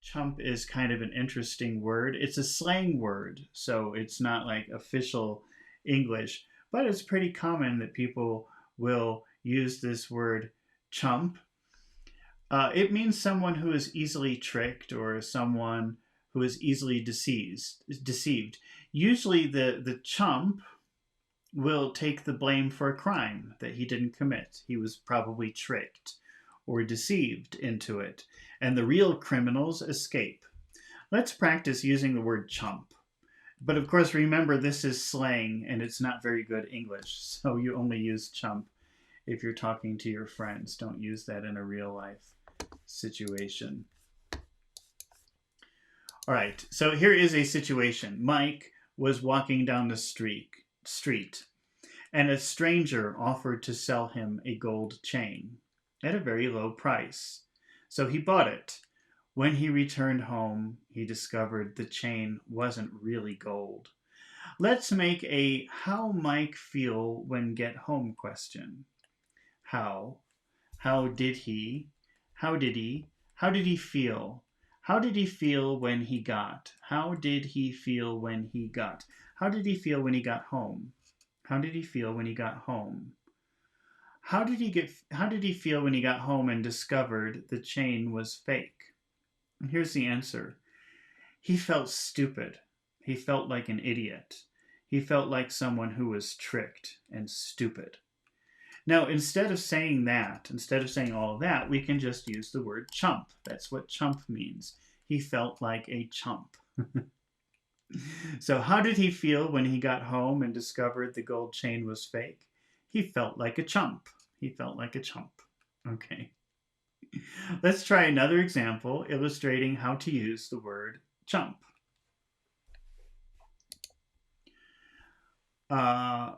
Chump is kind of an interesting word. It's a slang word, so it's not like official English, but it's pretty common that people will use this word chump. It means someone who is easily tricked or someone who is easily deceived. Usually, the chump will take the blame for a crime that he didn't commit. He was probably tricked or deceived into it, and the real criminals escape. Let's practice using the word chump. But of course, remember this is slang and it's not very good English, so you only use chump if you're talking to your friends. Don't use that in a real life situation. All right, so here is a situation. Mike was walking down the street, and a stranger offered to sell him a gold chain at a very low price. So he bought it. When he returned home, he discovered the chain wasn't really gold. Let's make a how Mike feel when get home question. How? How did he? How did he? How did he feel? How did he feel when he got? How did he feel when he got? How did he feel when he got home? How did he feel when he got home? How did he feel when he got home and discovered the chain was fake? And here's the answer. He felt stupid. He felt like an idiot. He felt like someone who was tricked and stupid. Now, instead of saying all of that, we can just use the word chump. That's what chump means. He felt like a chump. So how did he feel when he got home and discovered the gold chain was fake? He felt like a chump. He felt like a chump. Okay. Let's try another example illustrating how to use the word chump.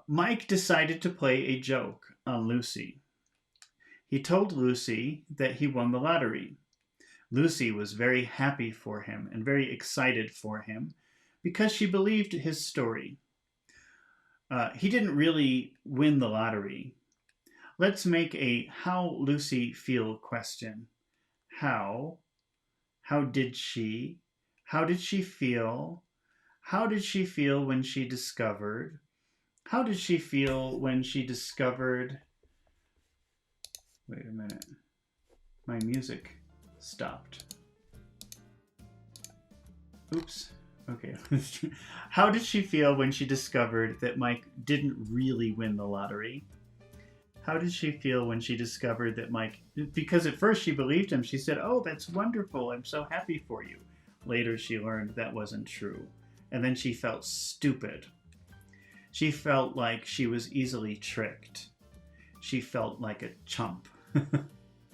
Mike decided to play a joke on Lucy. He told Lucy that he won the lottery. Lucy was very happy for him and very excited for him because she believed his story. He didn't really win the lottery. Let's make a how Lucy feel question. How? How did she? How did she feel? How did she feel when she discovered? How did she feel when she discovered? Wait a minute. My music stopped. Oops. Okay. How did she feel when she discovered that Mike didn't really win the lottery? How did she feel when she discovered that Mike, because at first she believed him, she said, "Oh, that's wonderful. I'm so happy for you." Later she learned that wasn't true. And then she felt stupid. She felt like she was easily tricked. She felt like a chump.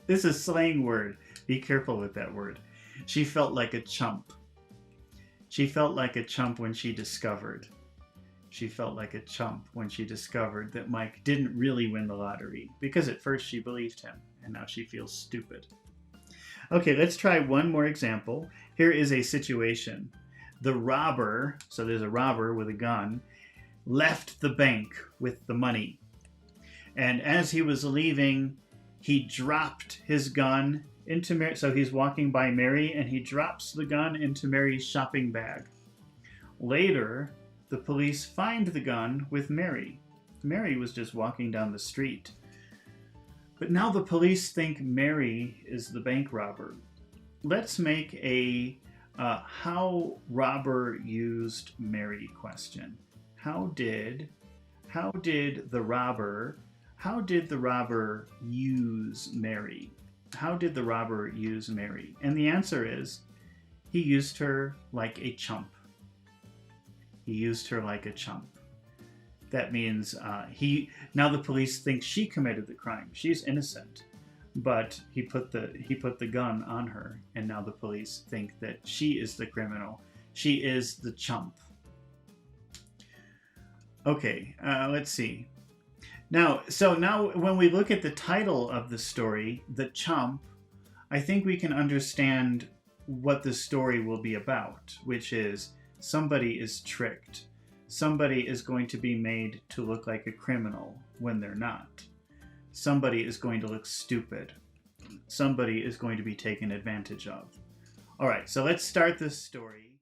This is a slang word. Be careful with that word. She felt like a chump. She felt like a chump when she discovered. She felt like a chump when she discovered that Mike didn't really win the lottery, because at first she believed him, and now she feels stupid. Okay, let's try one more example. Here is a situation. The robber, so there's a robber with a gun, left the bank with the money. And as he was leaving, he dropped his gun into Mary. So he's walking by Mary and he drops the gun into Mary's shopping bag. Later, the police find the gun with Mary. Mary was just walking down the street. But now the police think Mary is the bank robber. Let's make a how robber used Mary question. How did the robber use Mary? How did the robber use Mary? And the answer is, he used her like a chump. He used her like a chump. That means now the police think she committed the crime. She's innocent, but he put the gun on her, and now the police think that she is the criminal. She is the chump. Okay, let's see. Now when we look at the title of the story, The Chump, I think we can understand what the story will be about, which is somebody is tricked. Somebody is going to be made to look like a criminal when they're not. Somebody is going to look stupid. Somebody is going to be taken advantage of. All right, so let's start this story.